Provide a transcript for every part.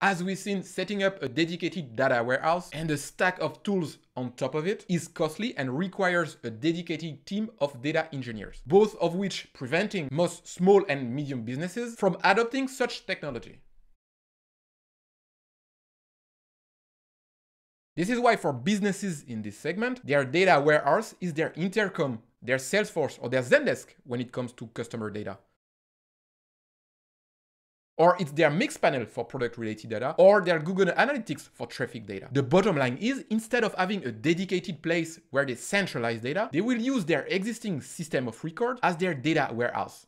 As we've seen, setting up a dedicated data warehouse and a stack of tools on top of it is costly and requires a dedicated team of data engineers, both of which preventing most small and medium businesses from adopting such technology. This is why for businesses in this segment, their data warehouse is their intercom, their Salesforce, or their Zendesk when it comes to customer data. Or it's their Mixpanel for product-related data, or their Google Analytics for traffic data. The bottom line is, instead of having a dedicated place where they centralize data, they will use their existing system of record as their data warehouse.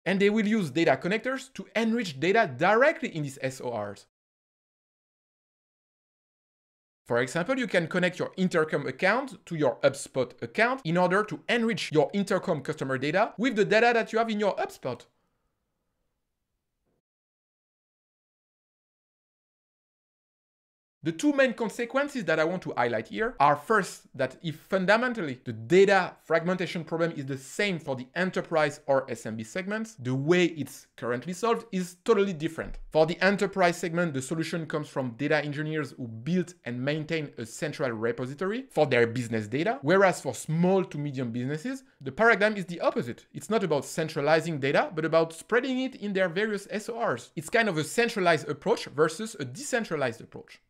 And they will use data connectors to enrich data directly in these SORs. For example, you can connect your Intercom account to your HubSpot account in order to enrich your Intercom customer data with the data that you have in your HubSpot. The two main consequences that I want to highlight here are first, that if fundamentally the data fragmentation problem is the same for the enterprise or SMB segments, the way it's currently solved is totally different. For the enterprise segment, the solution comes from data engineers who build and maintain a central repository for their business data, whereas for small to medium businesses, the paradigm is the opposite. It's not about centralizing data, but about spreading it in their various SORs. It's kind of a centralized approach versus a decentralized approach.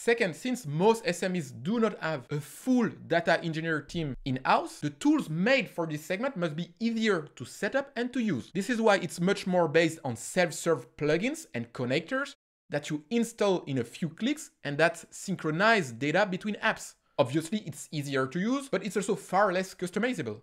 Second, since most SMEs do not have a full data engineer team in-house, the tools made for this segment must be easier to set up and to use. This is why it's much more based on self-serve plugins and connectors that you install in a few clicks and that synchronize data between apps. Obviously, it's easier to use, but it's also far less customizable.